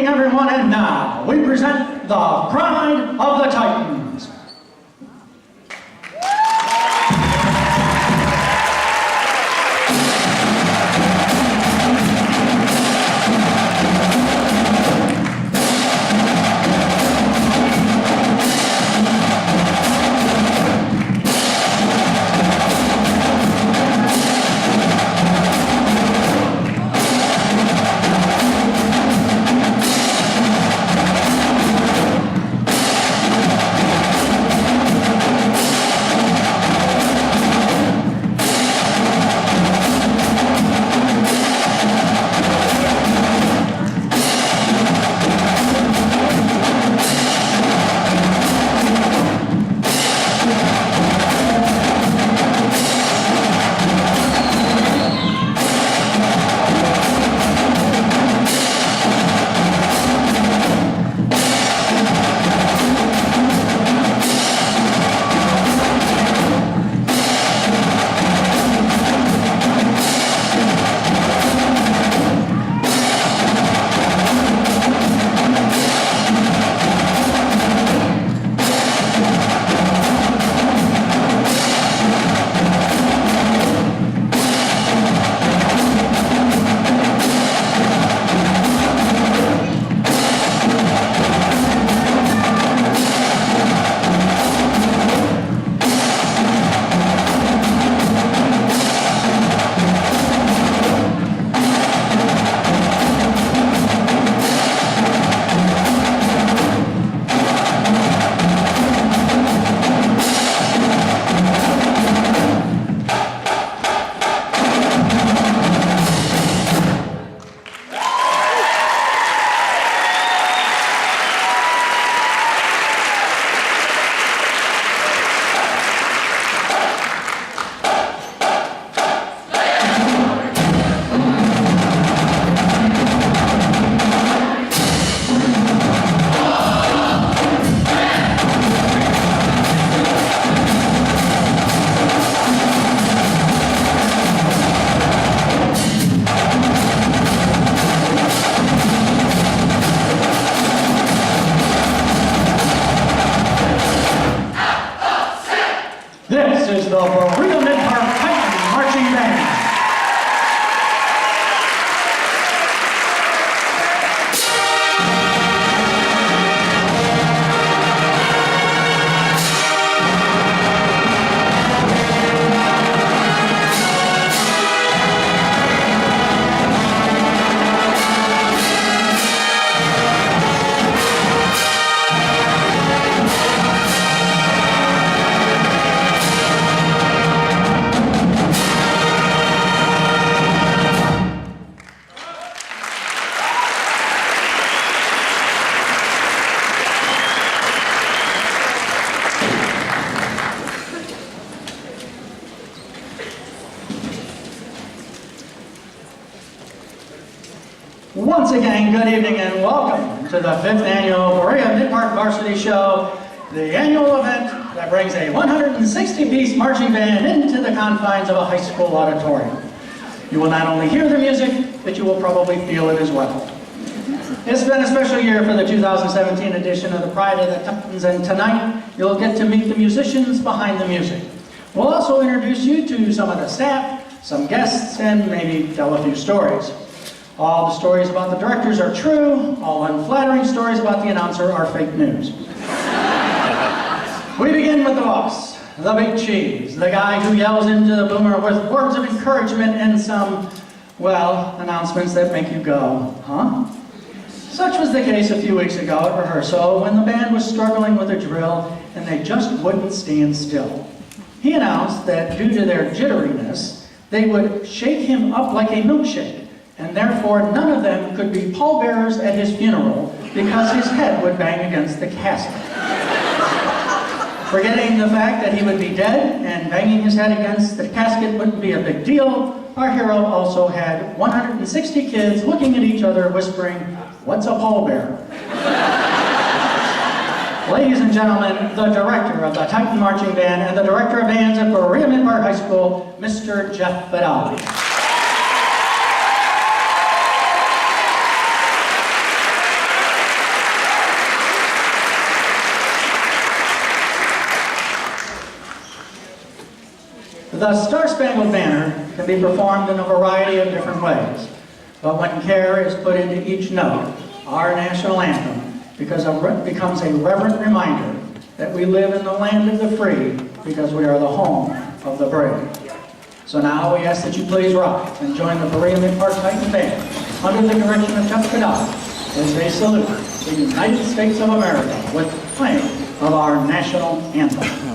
evening, everyone, and now we present the Pride of the Titans. This is the Berea Midpark Titans Marching Band. Once again, good evening and welcome to the 5th annual Berea Midpark Varsity Show, the annual event that brings a 160-piece marching band into the confines of a high school auditorium. You will not only hear the music, but you will probably feel it as well. It's been a special year for the 2017 edition of the Pride of the Titans, and tonight you'll get to meet the musicians behind the music. We'll also introduce you to some of the staff, some guests, and maybe tell a few stories. All the stories about the directors are true. All unflattering stories about the announcer are fake news. We begin with the boss, the big cheese, the guy who yells into the boomer with words of encouragement and some, well, announcements that make you go, huh? Such was the case a few weeks ago at rehearsal when the band was struggling with a drill and they just wouldn't stand still. He announced that due to their jitteriness, they would shake him up like a milkshake, and therefore none of them could be pallbearers at his funeral because his head would bang against the casket. Forgetting the fact that he would be dead and banging his head against the casket wouldn't be a big deal, our hero also had 160 kids looking at each other whispering, "What's a pallbearer?" Ladies and gentlemen, the director of the Titan Marching Band and the director of bands at Berea Midpark High School, Mr. Jeff Vidali. The Star-Spangled Banner can be performed in a variety of different ways, but when care is put into each note, our national anthem becomes a reverent reminder that we live in the land of the free because we are the home of the brave. So now we ask that you please rise and join the Berea Midpark Titan Band under the direction of Chuck Cadell as they salute the United States of America with the playing of our national anthem.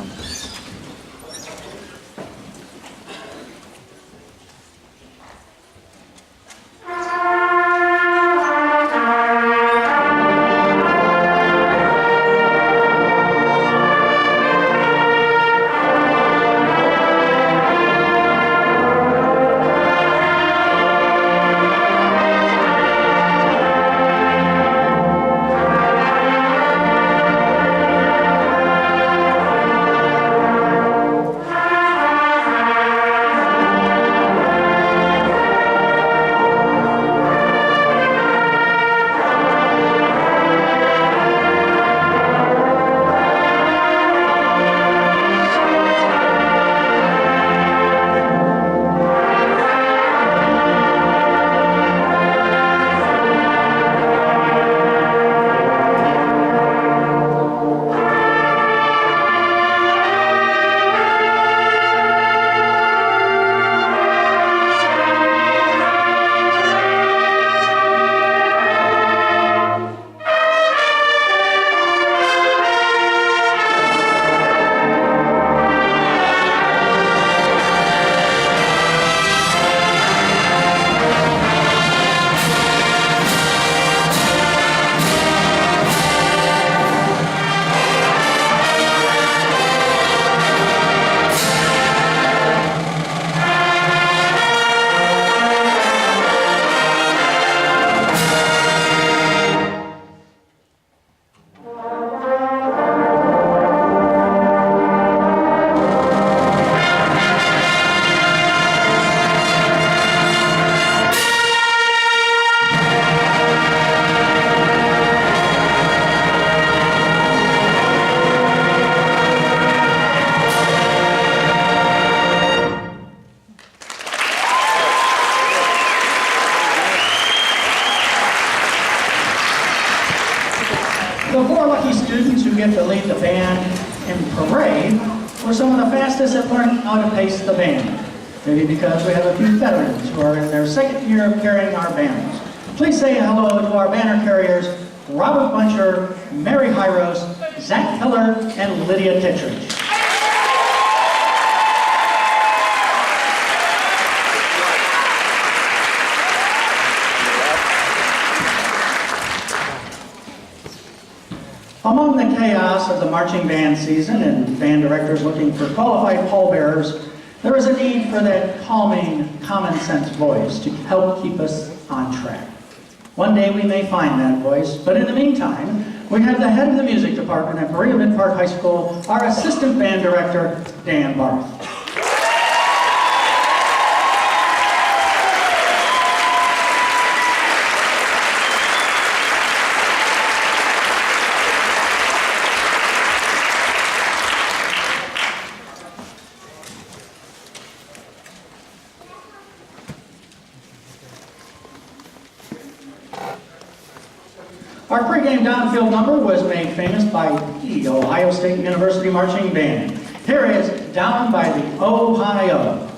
The four lucky students who get to lead the band in parade were some of the fastest at learning how to pace the band. Maybe because we have a few veterans who are in their second year of carrying our banners. Please say hello to our banner carriers, Robert Buncher, Mary Hyros, Zach Keller, and Lydia Tittridge. Among the chaos of the marching band season and band directors looking for qualified pallbearers, there is a need for that calming, common sense voice to help keep us on track. One day we may find that voice, but in the meantime, we have the head of the music department at Berea Midpark High School, our assistant band director, Dan Barth. Our pregame downfield number was made famous by the Ohio State University Marching Band. Here is Down by the Ohio.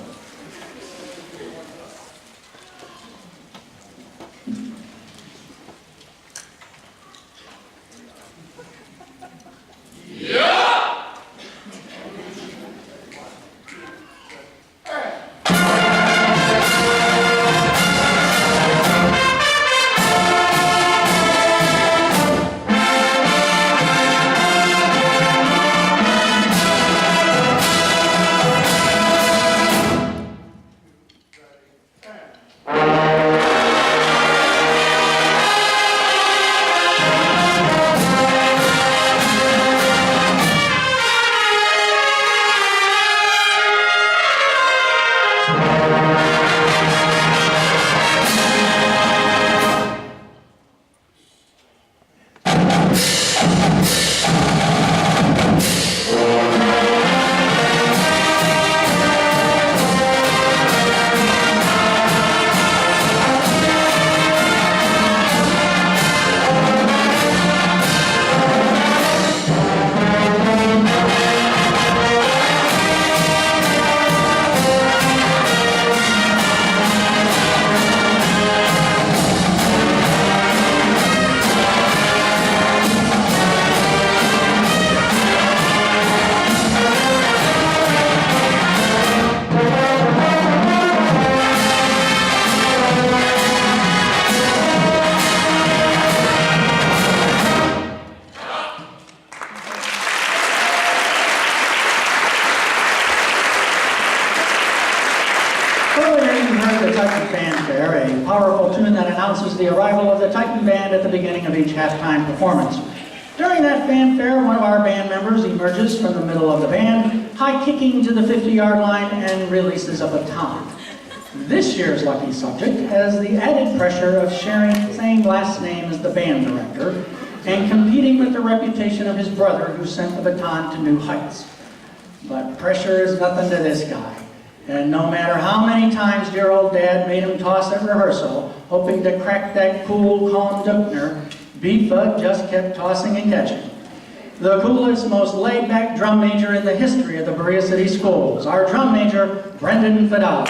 heard the Titan Fanfare, a powerful tune that announces the arrival of the Titan Band at the beginning of each halftime performance. During that fanfare, one of our band members emerges from the middle of the band, high-kicking to the 50-yard line and releases a baton. This year's lucky subject has the added pressure of sharing the same last name as the band director and competing with the reputation of his brother who sent the baton to new heights. But pressure is nothing to this guy. And no matter how many times dear old Dad made him toss at rehearsal, hoping to crack that cool, calm Dunkner, B-Fud just kept tossing and catching. The coolest, most laid-back drum major in the history of the Berea City Schools, our drum major, Brendan Fidel.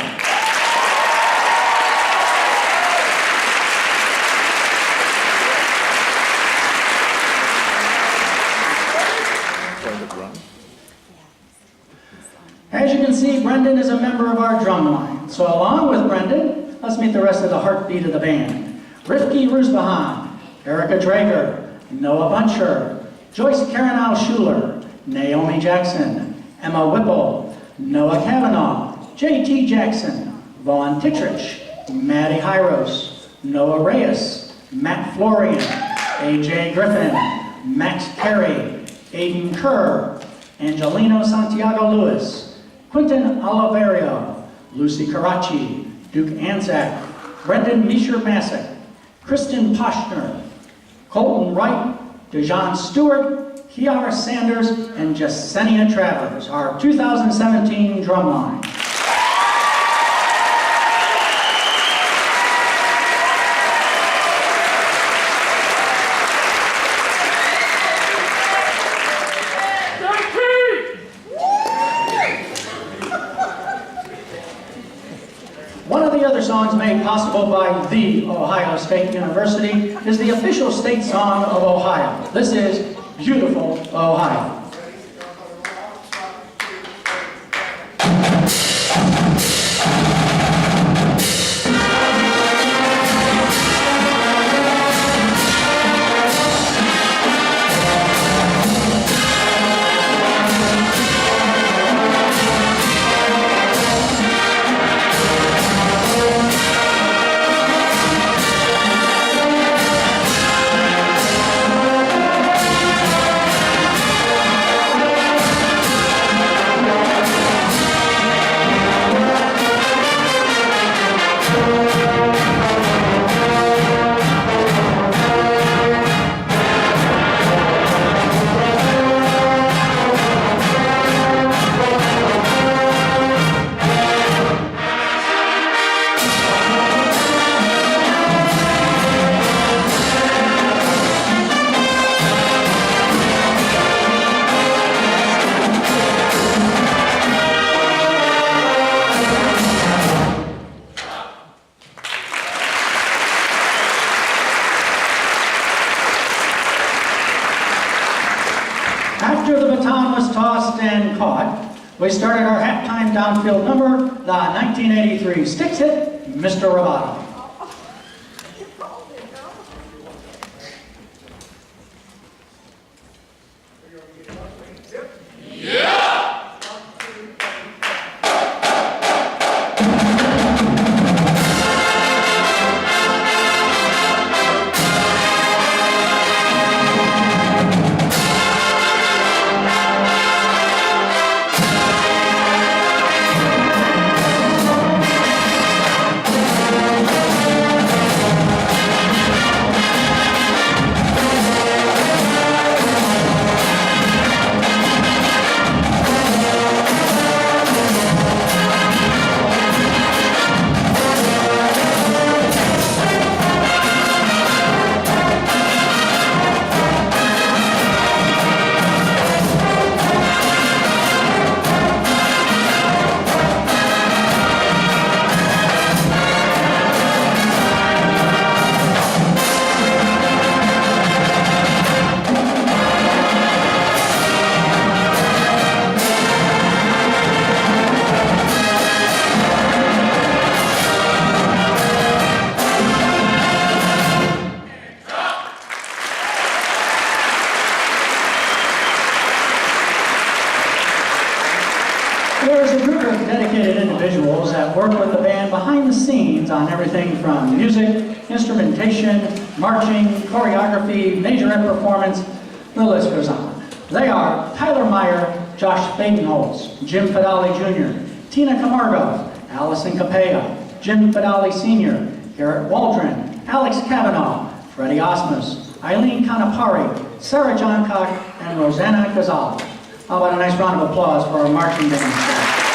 As you can see, Brendan is a member of our drum line. So along with Brendan, let's meet the rest of the heartbeat of the band. Rifki Rusbahan, Erica Drager, Noah Buncher, Joyce Karanau Schuler, Naomi Jackson, Emma Whipple, Noah Kavanaugh, J.T. Jackson, Vaughn Tittrich, Maddie Hyros, Noah Reyes, Matt Florian, A.J. Griffin, Max Carey, Aiden Kerr, Angelino Santiago Lewis, Quinton Oliverio, Lucy Karachi, Duke Anzac, Brendan Misher-Massick, Kristen Poshner, Colton Wright, Dejan Stewart, Kiara Sanders, and Jasenia Travers, our 2017 drum line. One of the other songs made possible by The Ohio State University is the official state song of Ohio. This is Beautiful Ohio. After the baton was tossed and caught, we started our halftime downfield number, the 1983 Styx hit, Mr. Roboto. scenes on everything from music, instrumentation, marching, choreography, majorette performance, the list goes on. They are Tyler Meyer, Josh Badenholz, Jim Fidali Jr., Tina Camargo, Allison Capella, Jim Fidali Sr., Garrett Waldron, Alex Cavanaugh, Freddie Osmus, Eileen Kanapari, Sarah Johncock, and Rosanna Gazal. How about a nice round of applause for our marching band staff?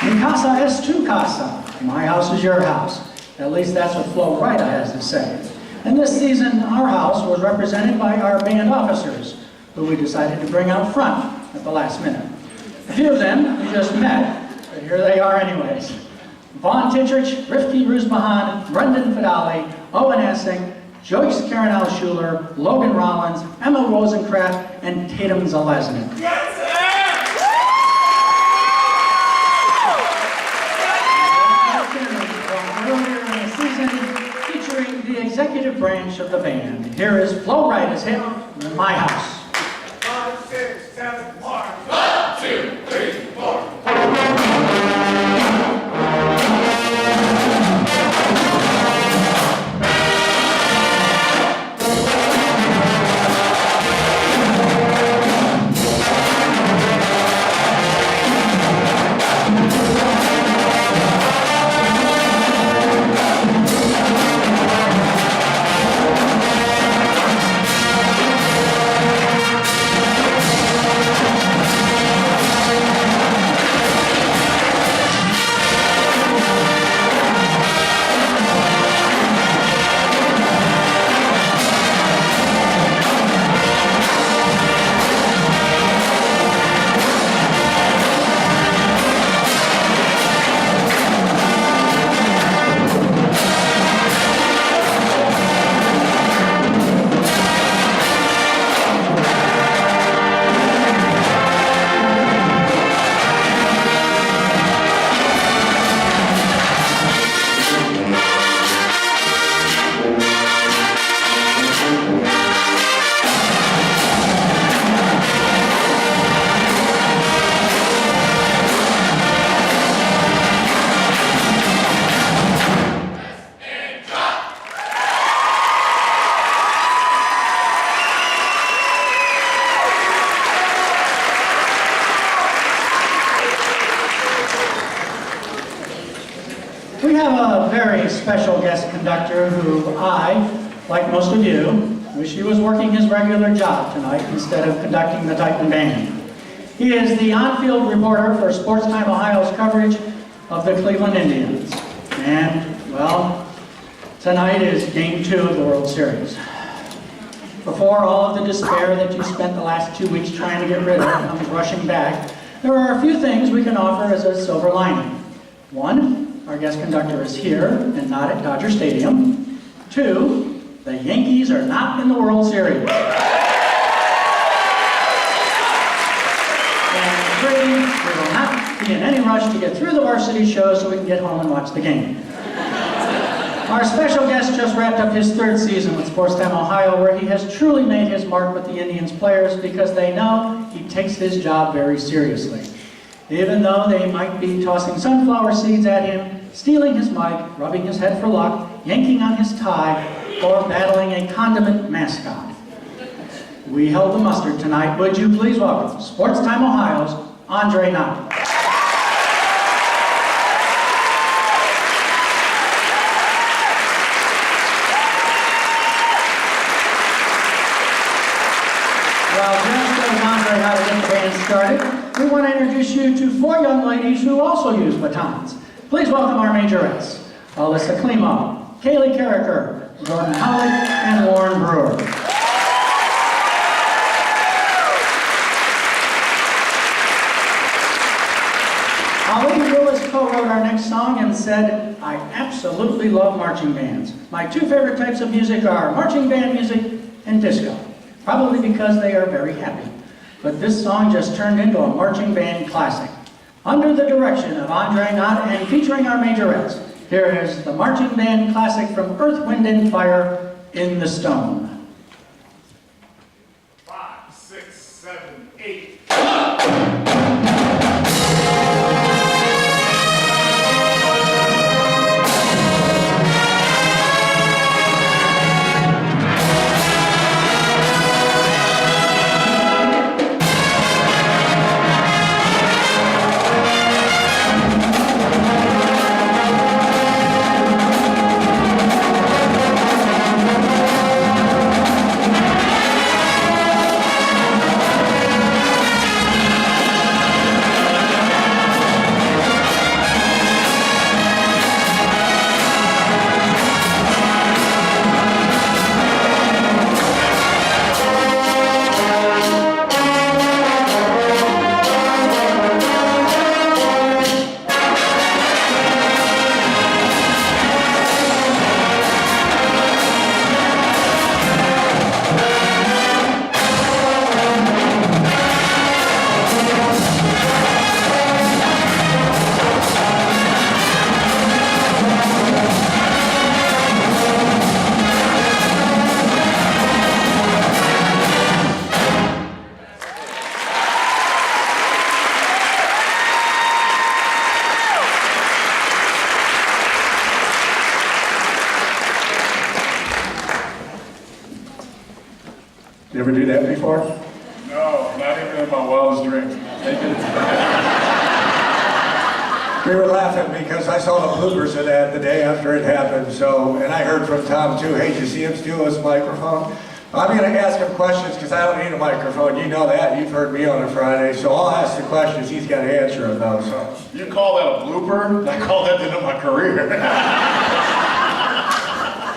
Mi casa es tu casa. My house is your house. At least that's what Flo Rida has to say. And this season, our house was represented by our band officers, who we decided to bring out front at the last minute. A few of them we just met, but here they are anyways. Vaughn Titrich, Rifki Rusbahan, Brendan Fidali, Owen Essing, Joyce Karenal Schuler, Logan Rollins, Emma Rosencraft, and Tatum Zalesnik. Earlier in the season, featuring the executive branch of the band. Here is Flo Rida's hit, My House. 5, 6, 7, 1. 1, 2, 3, 4. We have a very special guest conductor who I, like most of you, wish he was working his regular job tonight instead of conducting the Titan Band. He is the on-field reporter for Sports Time Ohio's coverage of the Cleveland Indians. And, well, tonight is Game 2 of the World Series. Before all of the despair that you spent the last 2 weeks trying to get rid of comes rushing back, there are a few things we can offer as a silver lining. One, our guest conductor is here and not at Dodger Stadium. 2, the Yankees are not in the World Series. And 3, we will not be in any rush to get through the varsity show so we can get home and watch the game. Our special guest just wrapped up his 3rd season with Sports Time Ohio, where he has truly made his mark with the Indians players because they know he takes his job very seriously. Even though they might be tossing sunflower seeds at him, stealing his mic, rubbing his head for luck, yanking on his tie, or battling a condiment mascot. We held the mustard tonight. Would you please welcome Sports Time Ohio's Andre Knott. While Jen shows Andre how to get the band started, we want to introduce you to 4 young ladies who also use batons. Please welcome our majorettes, Alyssa Klimo, Kaylee Carricker, Jordan Howard, and Lauren Brewer. Holly Willis co-wrote our next song and said, I absolutely love marching bands. My 2 favorite types of music are marching band music and disco, probably because they are very happy. But this song just turned into a marching band classic. Under the direction of Andre Knott and featuring our majorettes, here is the marching band classic from Earth, Wind, and Fire, In the Stone. 5, 6, 7, 8. You ever do that before? No, not even in my wildest dreams. We were laughing because I saw the bloopers of that the day after it happened, so, and I heard from Tom too, hey, did you see him steal his microphone? I'm going to ask him questions because I don't need a microphone. You know that. You've heard me on a Friday, so I'll ask the questions. He's got to answer them though, so. You call that a blooper? I call that the end of my career. Where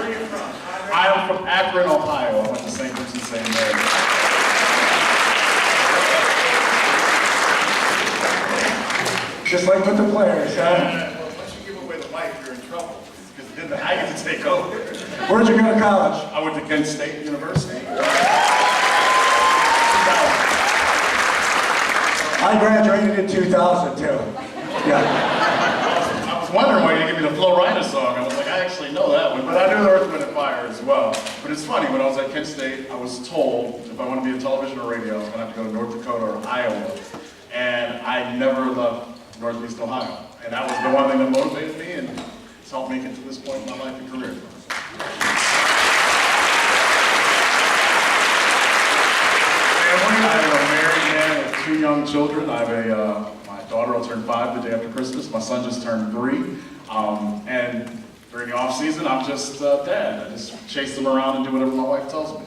are you from? I am from Akron, Ohio. I went to St. Vincent St. Mary. Just like with the players, huh? Well, once you give away the mic, you're in trouble. Because then I get to take over. Where'd you go to college? I went to Kent State University. I graduated in 2000 too. Yeah. I was wondering why you didn't give me the Flo Rida song. I was like, I actually know that one, but I knew the Earth, Wind, and Fire as well. But it's funny, when I was at Kent State, I was told if I want to be in television or radio, I was going to have to go to North Dakota or Iowa. And I never left Northeast Ohio. And that was the one thing that motivated me and it's helped me get to this point in my life and career. Family, I am a married man with 2 young children. I have my daughter will turn 5 the day after Christmas. My son just turned 3. And during the off season, I'm just dad. I just chase them around and do whatever my wife tells me.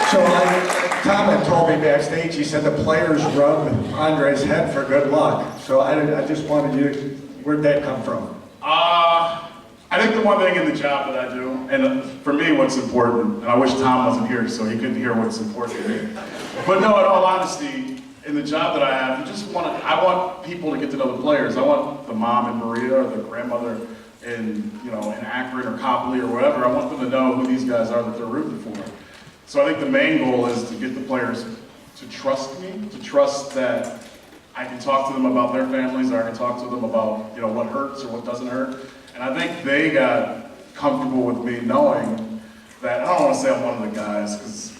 So Tom had told me backstage, he said the players rub Andre's head for good luck. So I just wanted you to, where'd that come from? I think the one thing in the job that I do, and for me what's important, and I wish Tom wasn't here so he could hear what's important to me. But no, in all honesty, in the job that I have, I want people to get to know the players. I want the mom in Berea or the grandmother in Akron or Copley or wherever. I want them to know who these guys are that they're rooting for. So I think the main goal is to get the players to trust me, to trust that I can talk to them about their families, or I can talk to them about what hurts or what doesn't hurt. And I think they got comfortable with me knowing that, I don't want to say I'm one of the guys, because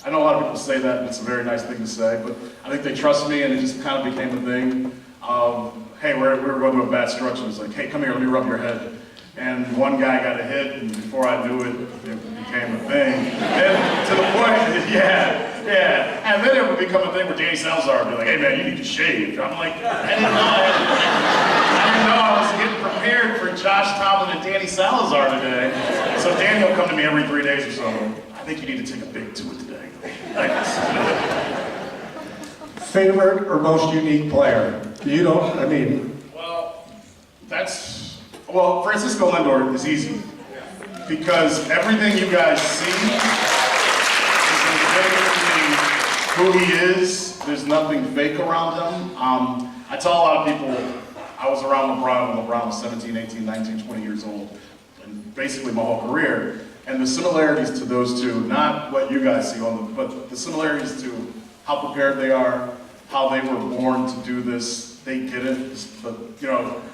I know a lot of people say that, and it's a very nice thing to say, but I think they trust me, and it just kind of became a thing of, hey, we were going through a bad stretch, and it was like, hey, come here, let me rub your head. And one guy got a hit, and before I knew it, it became a thing. And to the point, yeah. And then it would become a thing where Danny Salazar would be like, hey man, you need to shave. I'm like, I didn't know I was getting prepared for Josh Tomlin and Danny Salazar today. So Danny will come to me every 3 days or so. I think you need to take a big tour today. Favorite or most unique player? Well, Francisco Lindor is easy. Because everything you guys see is legitimately who he is. There's nothing fake around him. I tell a lot of people, I was around LeBron when LeBron was 17, 18, 19, 20 years old. And basically my whole career. And the similarities to those two, not what you guys see but the similarities to how prepared they are, how they were born to do this. They get it. But,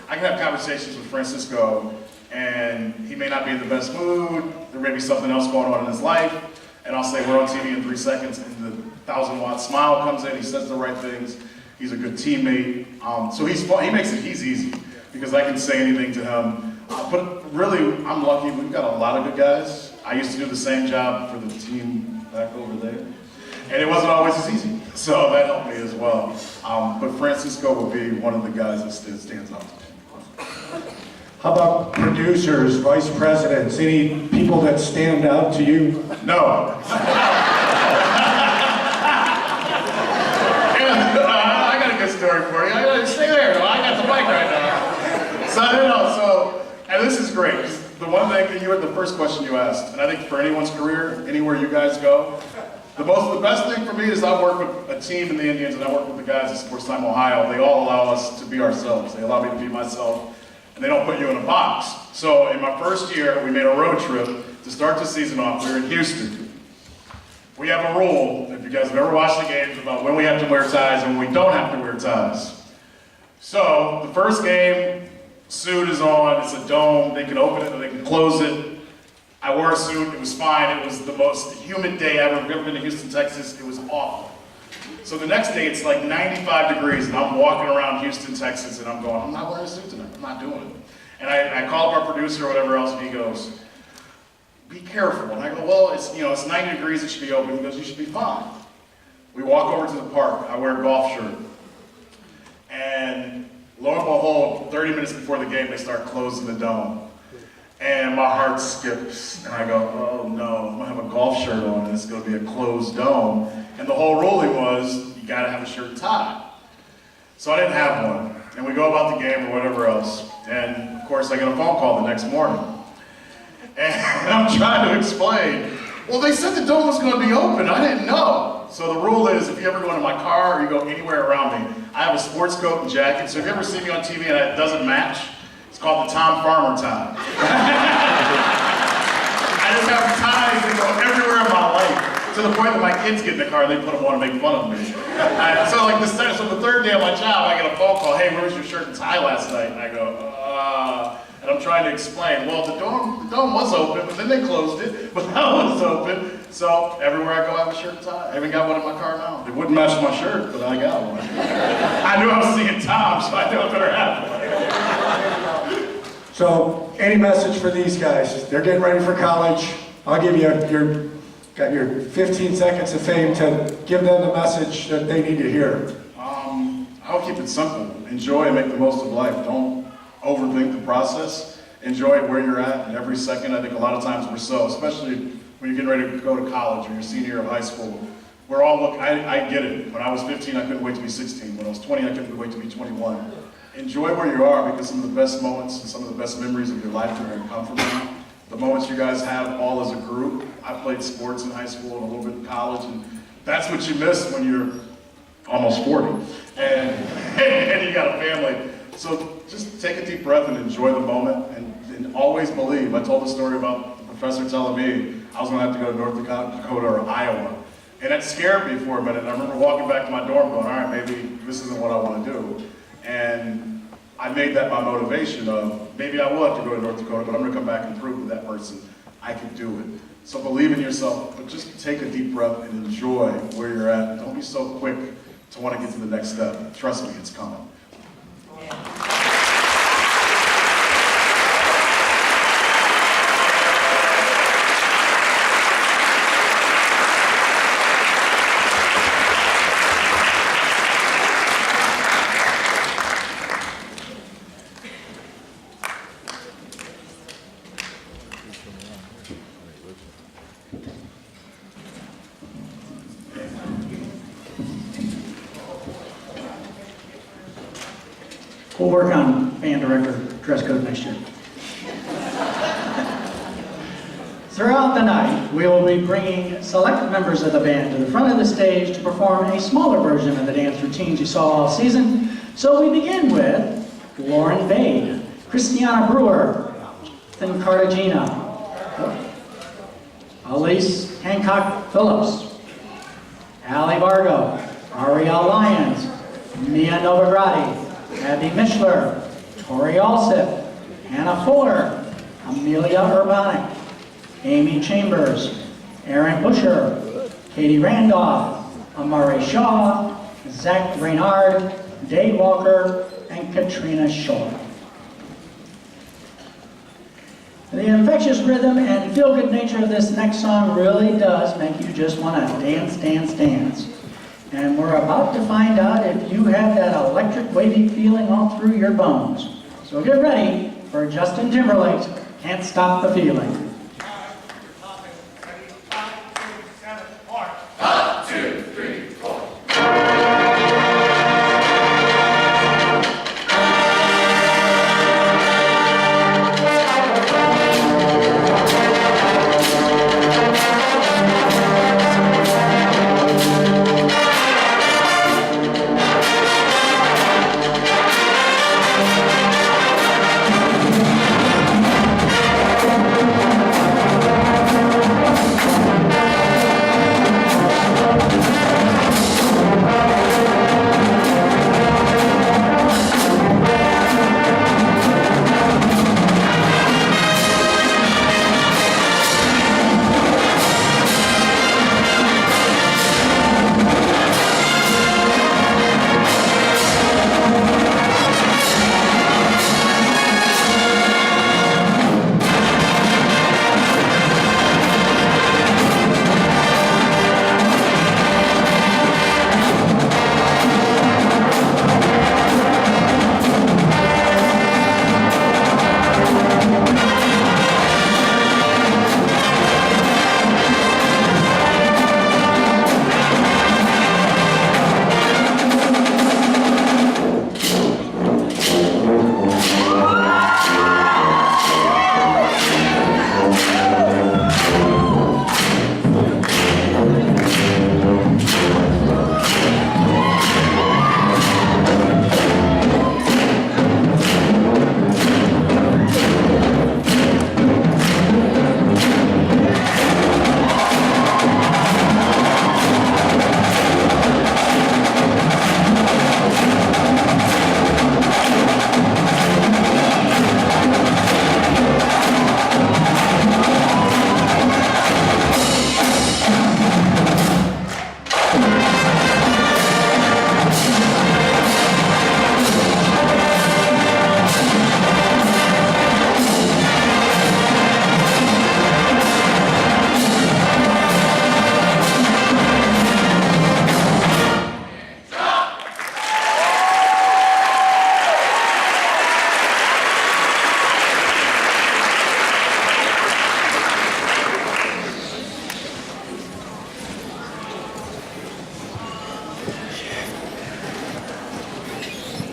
I can have conversations with Francisco and he may not be in the best mood, there may be something else going on in his life, and I'll say we're on TV in 3 seconds, and the 1,000-watt smile comes in, he says the right things, he's a good teammate, so he's fun, he's easy, because I can say anything to him, but really, I'm lucky, we've got a lot of good guys. I used to do the same job for the team back over there, and it wasn't always as easy, so that helped me as well, but Francisco will be one of the guys that stands out to me. How about producers, vice presidents, any people that stand out to you? No. I got a good story for you. I gotta stay there. I got the mic right now. And this is great. The one thing that the first question you asked, and I think for anyone's career, anywhere you guys go, the best thing for me is I work with a team in the Indians, and I work with the guys at Sports Time Ohio. They all allow us to be ourselves. They allow me to be myself. And they don't put you in a box. So in my first year, we made a road trip to start the season off. We were in Houston. We have a rule, if you guys have ever watched the games, about when we have to wear ties and when we don't have to wear ties. So the first game, suit is on, it's a dome, they can open it or they can close it. I wore a suit, it was fine, it was the most humid day ever. I've never been to Houston, Texas, it was awful. So the next day it's like 95 degrees and I'm walking around Houston, Texas and I'm going, I'm not wearing a suit tonight, I'm not doing it. And I call up our producer or whatever else and he goes, be careful. And I go, well, it's 90 degrees, it should be open. He goes, you should be fine. We walk over to the park. I wear a golf shirt. And lo and behold, 30 minutes before the game, they start closing the dome. And my heart skips. And I go, oh no, I'm gonna have a golf shirt on and it's gonna be a closed dome. And the whole ruling was, you gotta have a shirt and tie. So I didn't have one. And we go about the game or whatever else. And of course I get a phone call the next morning. And I'm trying to explain, well, they said the dome was gonna be open, I didn't know. So the rule is, if you ever go into my car or you go anywhere around me, I have a sports coat and jacket. So if you ever see me on TV and it doesn't match, it's called the Tom Farmer tie. I just have ties that go everywhere in my life, to the point that my kids get in the car and they put them on to make fun of me. So the third day of my job, I get a phone call, hey, where was your shirt and tie last night? And I go, and I'm trying to explain, well, the dome was open, but then they closed it, but that was open. So everywhere I go, I have a shirt and tie. I even got one in my car now. It wouldn't match my shirt, but I got one. I knew I was seeing Tom, so I knew I better have one. So, any message for these guys? They're getting ready for college. I'll give you your 15 seconds of fame to give them the message that they need to hear. I'll keep it simple. Enjoy and make the most of life. Don't overthink the process. Enjoy where you're at in every second. I think a lot of times we're so, especially when you're getting ready to go to college or your senior year of high school. We're all looking, I get it. When I was 15, I couldn't wait to be 16. When I was 20, I couldn't wait to be 21. Enjoy where you are, because some of the best moments and some of the best memories of your life are going to come from them. The moments you guys have all as a group. I played sports in high school and a little bit in college, and that's what you miss when you're almost 40 and you got a family. So just take a deep breath and enjoy the moment, and always believe. I told the story about the professor telling me I was going to have to go to North Dakota or Iowa. And that scared me for a minute. I remember walking back to my dorm going, all right, maybe this isn't what I want to do. And I made that my motivation of, maybe I will have to go to North Dakota, but I'm going to come back and prove to that person I can do it. So believe in yourself, but just take a deep breath and enjoy where you're at. Don't be so quick to want to get to the next step. Trust me, it's coming. We'll work on band director dress code next year. Throughout the night, we will be bringing select members of the band to the front of the stage to perform a smaller version of the dance routines you saw all season. So we begin with Lauren Bade, Christiana Brewer, Ethan Cartagena, Elise Hancock Phillips, Allie Vargo, Ariel Lyons, Mia Novigradi, Abby Mischler, Tori Alsip, Hannah Fuller, Amelia Urbanic, Amy Chambers, Aaron Busher, Katie Randolph, Amari Shaw, Zach Reynard, Dave Walker, and Katrina Shore. The infectious rhythm and feel-good nature of this next song really does make you just want to dance, dance, dance. And we're about to find out if you have that electric wavy feeling all through your bones. So get ready for Justin Timberlake's Can't Stop the Feeling.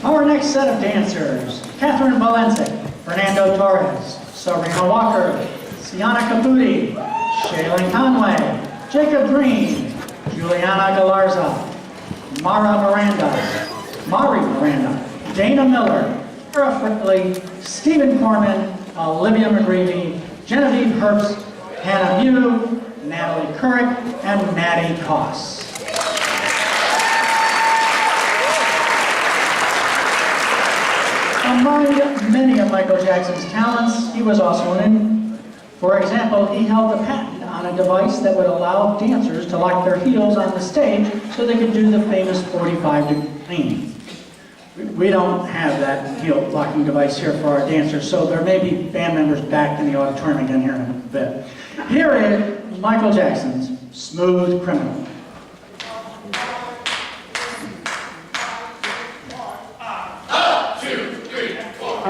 Our next set of dancers, Catherine Valencic, Fernando Torres, Sabrina Walker, Sienna Caputi, Shaylin Conway, Jacob Green, Juliana Galarza, Mari Miranda, Dana Miller, Sarah Frickley, Stephen Corman, Olivia McGreevy, Genevieve Herbst, Hannah Mew, Natalie Couric, and Maddie Koss. Among many of Michael Jackson's talents, he was also for example, he held the patent on a device that would allow dancers to lock their heels on the stage so they could do the famous 45-degree lean. We don't have that heel locking device here for our dancers, so there may be band members back in the auditorium again here in a bit. Here is Michael Jackson's Smooth Criminal. 1, 2, 3, 4.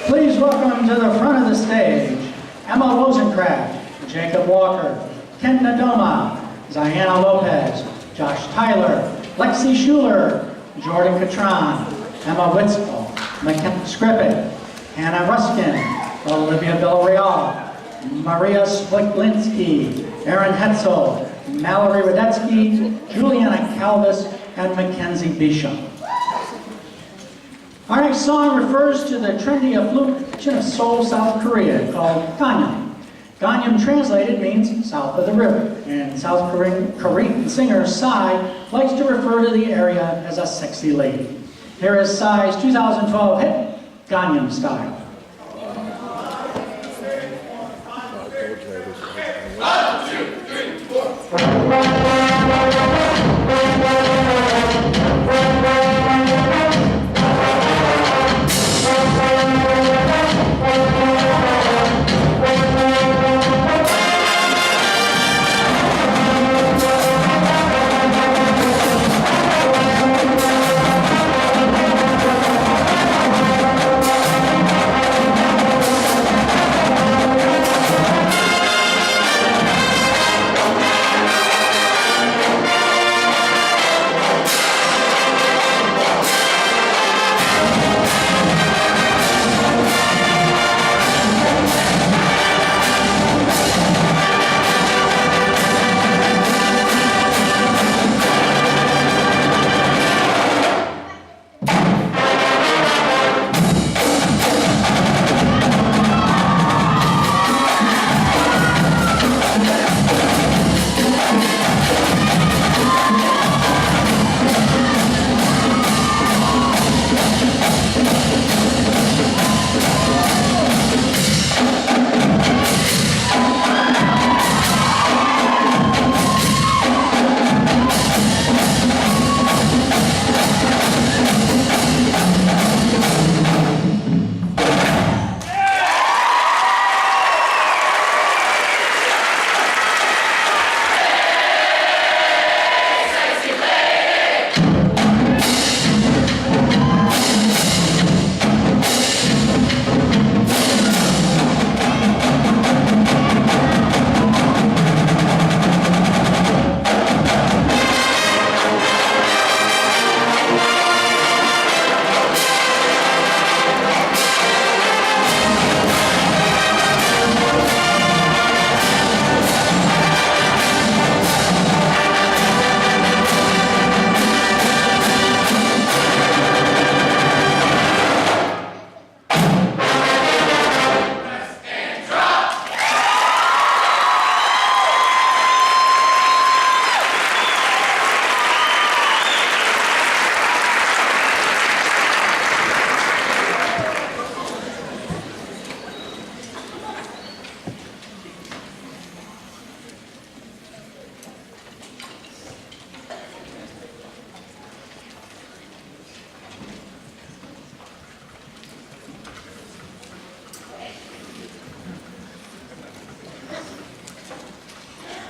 Please welcome to the front of the stage, Emma Rosencraft, Jacob Walker, Ken Nadoma, Ziana Lopez, Josh Tyler, Lexi Schuler, Jordan Catron, Emma Witzel, McKenna Skripek, Hannah Ruskin, Olivia Villarreal, Maria Spliklinski, Aaron Hetzel, Mallory Radetsky, Juliana Calvis, and Mackenzie Bishop. Our next song refers to the trendy affluent of Seoul, South Korea, called Ganyam. Ganyam translated means south of the river, and South Korean singer Psy likes to refer to the area as a sexy lady. Here is Psy's 2012 hit, Ganyam Style. 1, 2, 3, 4. We'll be right back.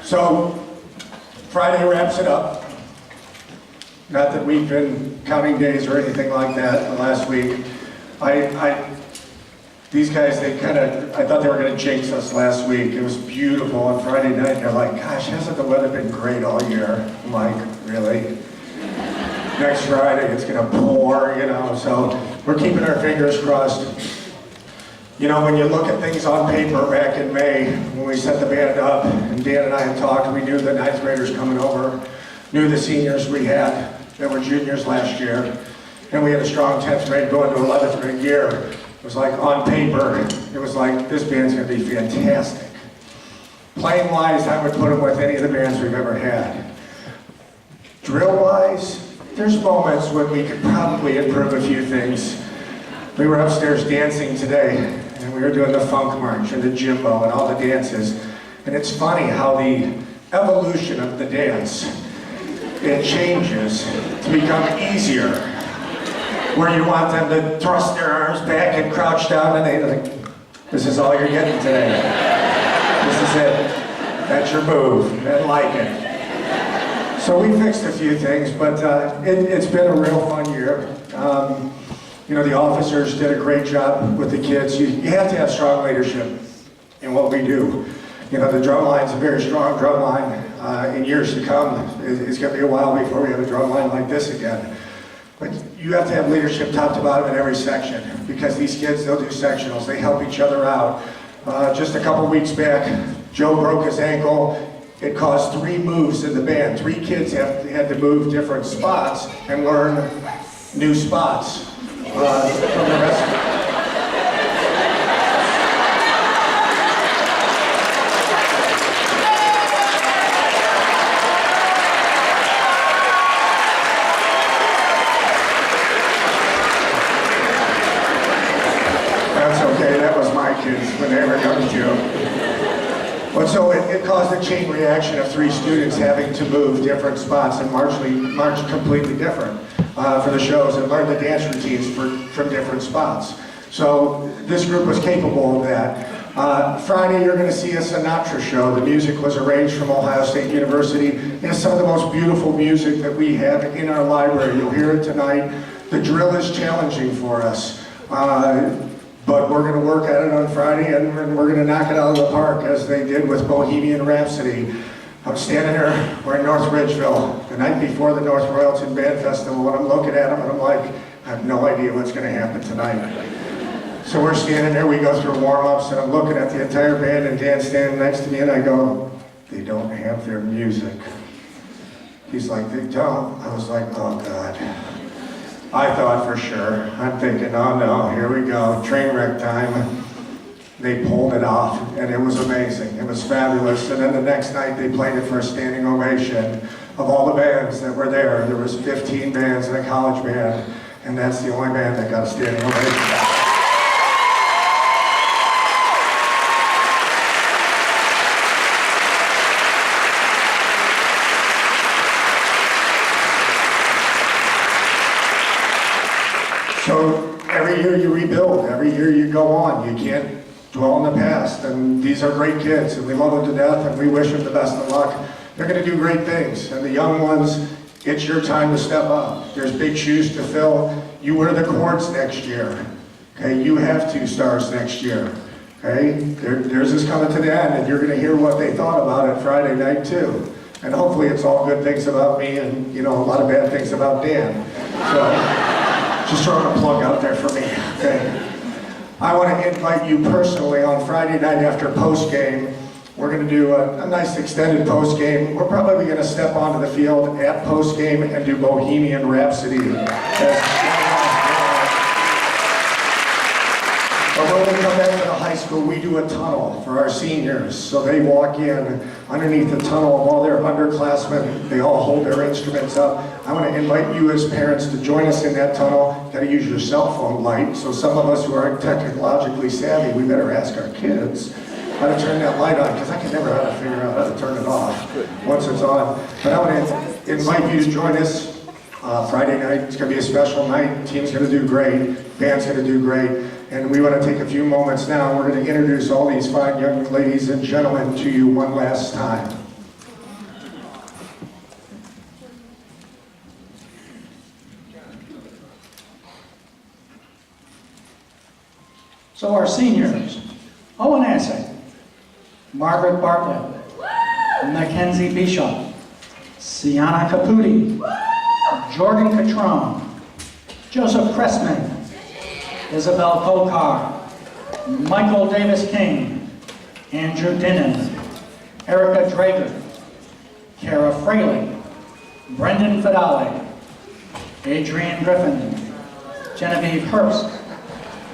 So Friday wraps it up. Not that we've been counting days or anything like that the last week. These guys, I thought they were gonna jinx us last week. It was beautiful on Friday night. They're like, gosh, hasn't the weather been great all year? I'm like, really? Next Friday it's gonna pour, so we're keeping our fingers crossed. When you look at things on paper back in May, when we set the band up, and Dan and I had talked, we knew the ninth graders coming over, knew the seniors we had that were juniors last year, and we had a strong 10th grade going to 11th grade year. It was like, on paper, it was like, this band's gonna be fantastic. Playing wise, I would put them with any of the bands we've ever had. Drill wise, there's moments when we could probably improve a few things. We were upstairs dancing today, and we were doing the funk march and the jimbo and all the dances. And it's funny how the evolution of the dance, it changes to become easier. Where you want them to thrust their arms back and crouch down, and they're like, this is all you're getting today. This is it. That's your move. I like it. So we fixed a few things, but it's been a real fun year. The officers did a great job with the kids. You have to have strong leadership in what we do. The drum line's a very strong drum line. In years to come, it's going to be a while before we have a drum line like this again. But you have to have leadership top to bottom in every section, because these kids, they'll do sectionals. They help each other out. Just a couple weeks back, Joe broke his ankle. It caused 3 moves in the band. 3 kids had to move different spots and learn new spots from the rest of them. That's okay, that was my kids when they were young too. But so it caused a chain reaction of 3 students having to move different spots and march completely different for the shows and learn the dance routines from different spots. So this group was capable of that. Friday, you're going to see a Sinatra show. The music was arranged from Ohio State University. It's some of the most beautiful music that we have in our library. You'll hear it tonight. The drill is challenging for us. But we're going to work at it on Friday, and we're going to knock it out of the park, as they did with Bohemian Rhapsody. I'm standing there, we're in North Ridgeville, the night before the North Royalton Band Festival, and I'm looking at them, and I'm like, I have no idea what's going to happen tonight. So we're standing there, we go through warm-ups, and I'm looking at the entire band, and Dan's standing next to me, and I go, they don't have their music. He's like, they don't? I was like, oh God. I thought for sure. I'm thinking, oh no, here we go, train wreck time. They pulled it off, and it was amazing. It was fabulous. And then the next night, they played it for a standing ovation of all the bands that were there. There was 15 bands and a college band, and that's the only band that got a standing ovation. So every year you rebuild, every year you go on. You can't dwell in the past, and these are great kids, and we love them to death, and we wish them the best of luck. They're going to do great things, and the young ones, it's your time to step up. There's big shoes to fill. You wear the cords next year. Okay, you have 2 stars next year. Okay, theirs is coming to the end, and you're going to hear what they thought about it Friday night too. And hopefully it's all good things about me, and a lot of bad things about Dan. So. Just throwing a plug out there for me, okay? I want to invite you personally on Friday night after post-game. We're going to do a nice extended post-game. We're probably going to step onto the field at post-game and do Bohemian Rhapsody. But when we come back to the high school, we do a tunnel for our seniors. So they walk in underneath the tunnel of all their underclassmen. They all hold their instruments up. I want to invite you as parents to join us in that tunnel. Got to use your cell phone light. So some of us who aren't technologically savvy, we better ask our kids how to turn that light on, because I can never how to figure out how to turn it off once it's on. But I want to invite you to join us Friday night. It's going to be a special night. Team's going to do great. Band's going to do great. And we want to take a few moments now. We're going to introduce all these fine young ladies and gentlemen to you one last time. So our seniors, Owen Assay, Margaret Bartlett, Mackenzie Bishop, Sienna Caputi, Jordan Catrone, Joseph Cressman, Isabel Pokar, Michael Davis King, Andrew Dinnan, Erica Drager, Kara Fraley, Brendan Fidale, Adrian Griffin, Genevieve Hurst,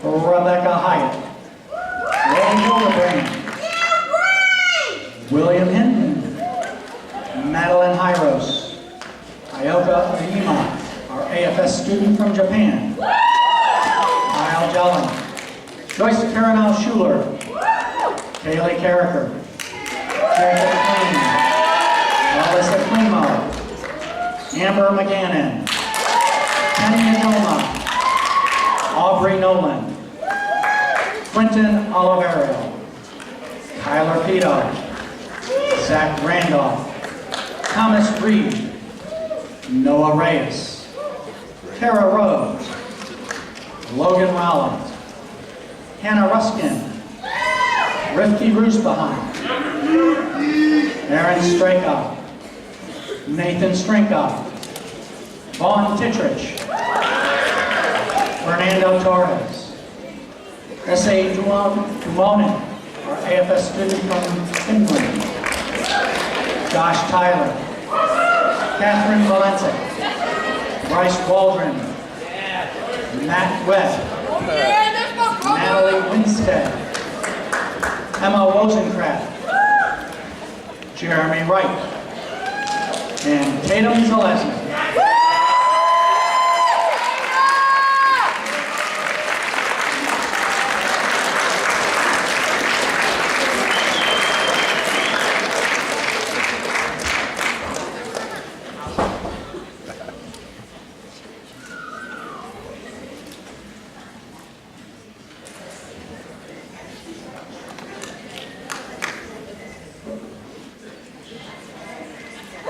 Rebecca Hyatt, Lily Hildebrand, William Hinton, Madeline Hyros, Ioka Aima, our AFS student from Japan, Kyle Jellin, Joyce Caranal Schuler, Kaylee Carricker, Jacob Klein, Alyssa Klimo, Amber McGannon, Kenny Adoma, Aubrey Nolan, Quentin Oliverio, Kyler Pito, Zach Randolph, Thomas Reed, Noah Reyes, Kara Rose, Logan Rollins, Hannah Ruskin, Rifki Roosbahan, Aaron Straykoff, Nathan Strinkoff, Vaughn Titrich, Fernando Torres, S.A. Dumonin, our AFS student from Finland, Josh Tyler, Catherine Valente, Bryce Waldron, Matt Webb, Natalie Winstead, Emma Wozencraft, Jeremy Wright, and Tatum Zalesny.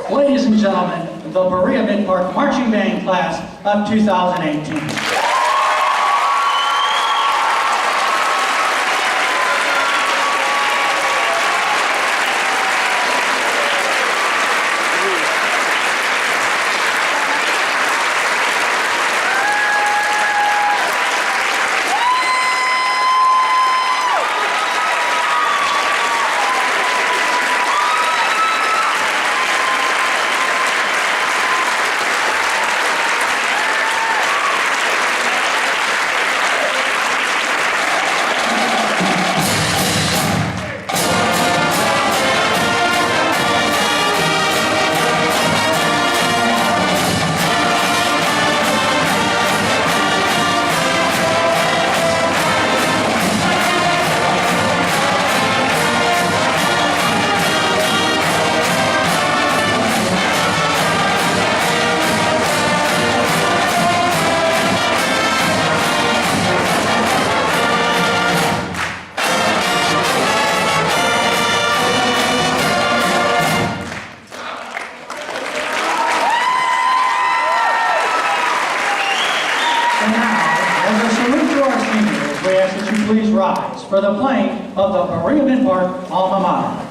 Ladies and gentlemen, the Berea Midpark Marching Band Class of 2018. Please rise for the playing of the Berea Midpark alma mater.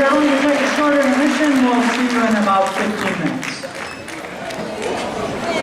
We are going to take a short intermission. We'll see you in about 15 minutes.